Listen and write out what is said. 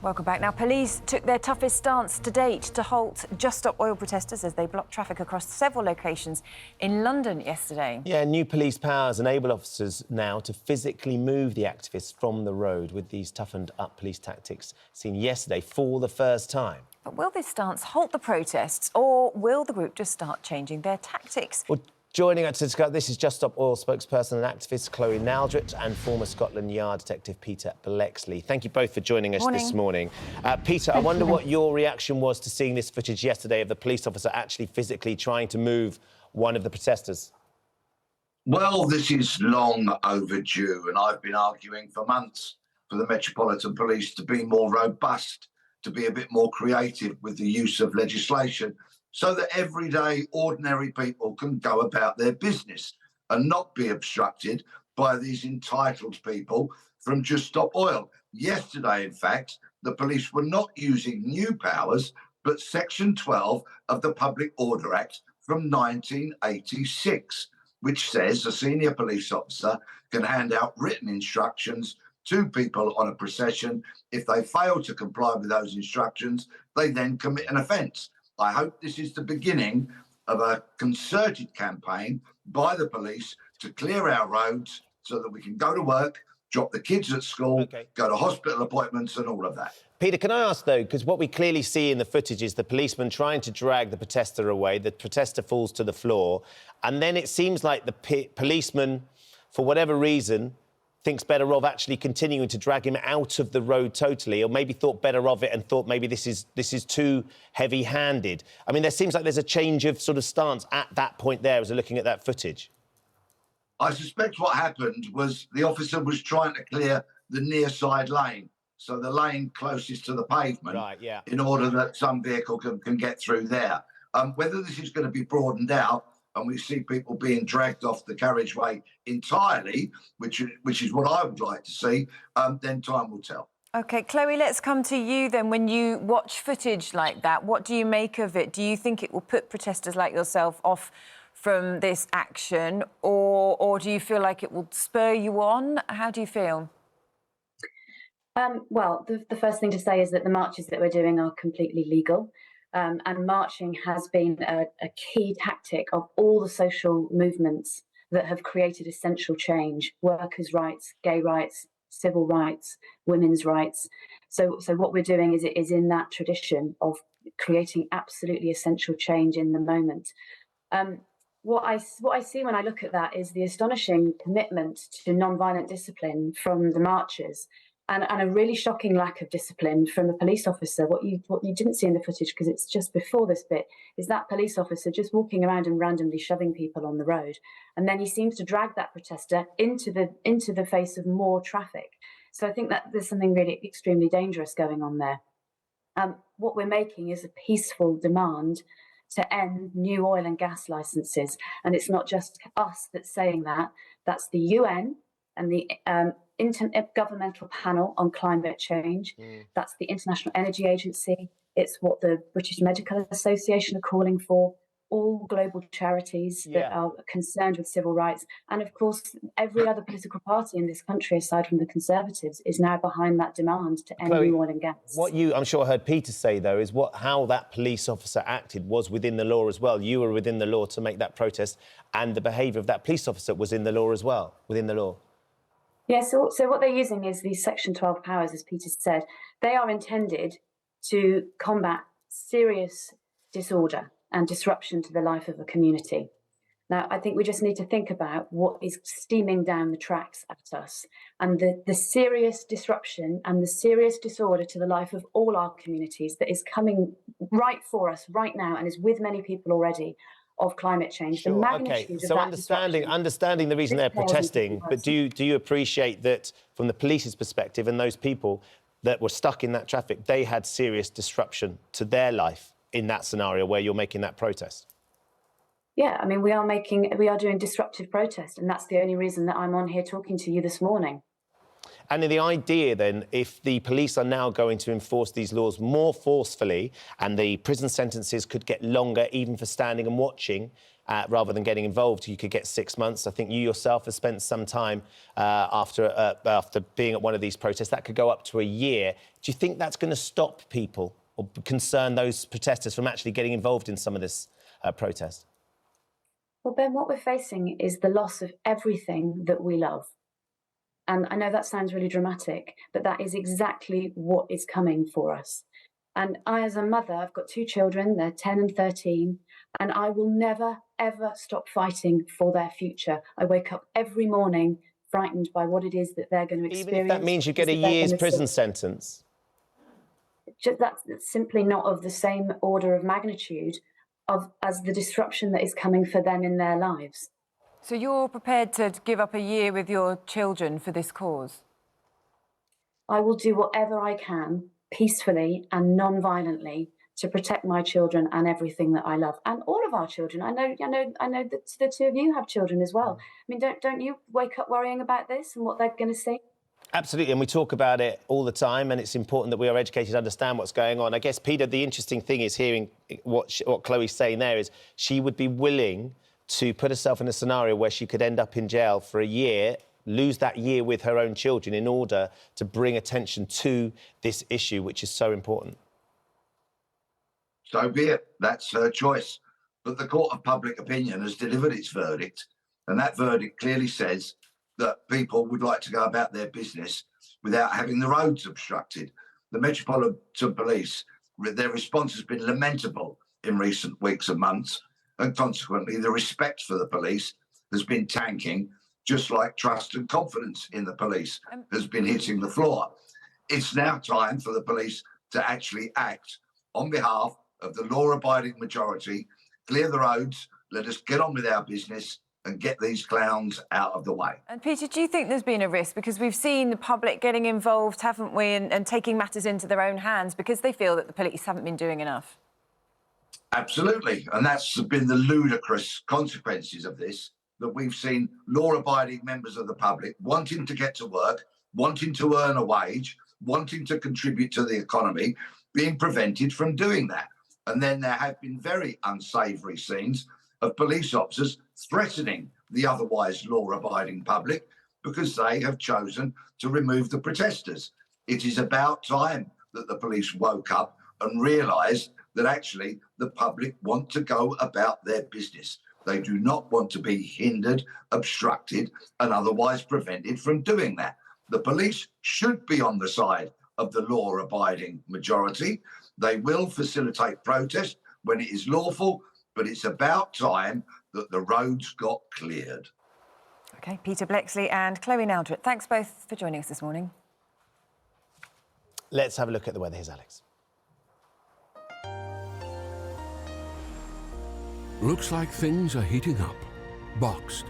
Welcome back. Now, police took their toughest stance to date to halt Just Stop Oil protesters as they blocked traffic across several locations in London yesterday. Yeah, new police powers enable officers now to physically move the activists from the road, with these toughened-up police tactics seen yesterday for the first time. But will this stance halt the protests, or will the group just start changing their tactics? Well, joining us to discuss this is Just Stop Oil spokesperson and activist Chloe Naldrett and former Scotland Yard detective Peter Blexley. Thank you both for joining us this morning. Peter, I wonder what your reaction was to seeing this footage yesterday of the police officer actually physically trying to move one of the protesters. Well, this is long overdue, and I've been arguing for months for the Metropolitan Police to be more robust, to be a bit more creative with the use of legislation, so that everyday, ordinary people can go about their business and not be obstructed by these entitled people from Just Stop Oil. Yesterday, in fact, the police were not using new powers, but Section 12 of the Public Order Act from 1986, which says a senior police officer can hand out written instructions to people on a procession. If they fail to comply with those instructions, they then commit an offence. I hope this is the beginning of a concerted campaign by the police to clear our roads so that we can go to work, drop the kids at school, go to hospital appointments and all of that. Peter, can I ask, though, because what we clearly see in the footage is the policeman trying to drag the protester away, the protester falls to the floor, and then it seems like the policeman, for whatever reason, thinks better of actually continuing to drag him out of the road totally, or maybe thought better of it and thought maybe this is too heavy-handed. I mean, there seems like there's a change of sort of stance at that point there as we're looking at that footage. I suspect what happened was the officer was trying to clear the near side lane, so the lane closest to the pavement, in order that some vehicle can get through there. Whether this is going to be broadened out and we see people being dragged off the carriageway entirely, which is what I would like to see, then time will tell. OK, Chloe, let's come to you then. When you watch footage like that, what do you make of it? Do you think it will put protesters like yourself off from this action, or do you feel like it will spur you on? How do you feel? Well, the first thing to say is that the marches that we're doing are completely legal. And marching has been a key tactic of all the social movements that have created essential change: workers' rights, gay rights, civil rights, women's rights. So what we're doing is in that tradition of creating absolutely essential change in the moment. What I see when I look at that is the astonishing commitment to non-violent discipline from the marchers, and a really shocking lack of discipline from the police officer. What you didn't see in the footage, because it's just before this bit, is that police officer just walking around and randomly shoving people on the road, and then he seems to drag that protester into the face of more traffic. So I think that there's something really extremely dangerous going on there. What we're making is a peaceful demand to end new oil and gas licenses, and it's not just us that's saying that. That's the UN and the Intergovernmental Panel on Climate Change. That's the International Energy Agency. It's what the British Medical Association are calling for. All global charities that are concerned with civil rights. And of course, every other political party in this country, aside from the Conservatives, is now behind that demand to end new oil and gas. What I'm sure heard Peter say, though, is how that police officer acted was within the law as well. You were within the law to make that protest, and the behaviour of that police officer was in the law as well, within the law. Yeah, so what they're using is these Section 12 powers, as Peter said. They are intended to combat serious disorder and disruption to the life of a community. Now, I think we just need to think about what is steaming down the tracks at us, and the serious disruption and the serious disorder to the life of all our communities that is coming right for us right now and is with many people already, of climate change. Sure, the magnitude so understanding the reason they're protesting, but do you appreciate that from the police's perspective and those people that were stuck in that traffic, they had serious disruption to their life in that scenario where you're making that protest? Yeah, I mean, we are doing disruptive protest, and that's the only reason that I'm on here talking to you this morning. And the idea, then, if the police are now going to enforce these laws more forcefully and the prison sentences could get longer even for standing and watching, rather than getting involved, you could get 6 months. I think you yourself have spent some time after being at one of these protests. That could go up to a year. Do you think that's going to stop people or concern those protesters from actually getting involved in some of this protest? Well, Ben, what we're facing is the loss of everything that we love. And I know that sounds really dramatic, but that is exactly what is coming for us. And I, as a mother, I've got 2 children, they're 10 and 13, and I will never, ever stop fighting for their future. I wake up every morning frightened by what it is that they're going to experience. Even if that means you get a year's prison sentence? That's simply not of the same order of magnitude as the disruption that is coming for them in their lives. So you're prepared to give up a year with your children for this cause? I will do whatever I can, peacefully and non-violently, to protect my children and everything that I love, and all of our children. I know that the 2 of you have children as well. I mean, don't you wake up worrying about this and what they're going to see? Absolutely, and we talk about it all the time, and it's important that we are educated to understand what's going on. I guess, Peter, the interesting thing is hearing what Chloe's saying there is she would be willing to put herself in a scenario where she could end up in jail for a year, lose that year with her own children in order to bring attention to this issue, which is so important. So be it. That's her choice. But the court of public opinion has delivered its verdict, and that verdict clearly says that people would like to go about their business without having the roads obstructed. The Metropolitan Police, their response has been lamentable in recent weeks and months, and consequently the respect for the police has been tanking, just like trust and confidence in the police has been hitting the floor. It's now time for the police to actually act on behalf of the law-abiding majority, clear the roads, let us get on with our business and get these clowns out of the way. And Peter, do you think there's been a risk? Because we've seen the public getting involved, haven't we, and taking matters into their own hands because they feel that the police haven't been doing enough. Absolutely. And that's been the ludicrous consequences of this, that we've seen law-abiding members of the public wanting to get to work, wanting to earn a wage, wanting to contribute to the economy, being prevented from doing that. And then there have been very unsavoury scenes of police officers threatening the otherwise law-abiding public because they have chosen to remove the protesters. It is about time that the police woke up and realised that actually the public want to go about their business. They do not want to be hindered, obstructed, and otherwise prevented from doing that. The police should be on the side of the law-abiding majority. They will facilitate protest when it is lawful, but it's about time that the roads got cleared. OK, Peter Bleksley and Chloe Naldrett, thanks both for joining us this morning. Let's have a look at the weather. Here's Alex. Looks like things are heating up. Boxed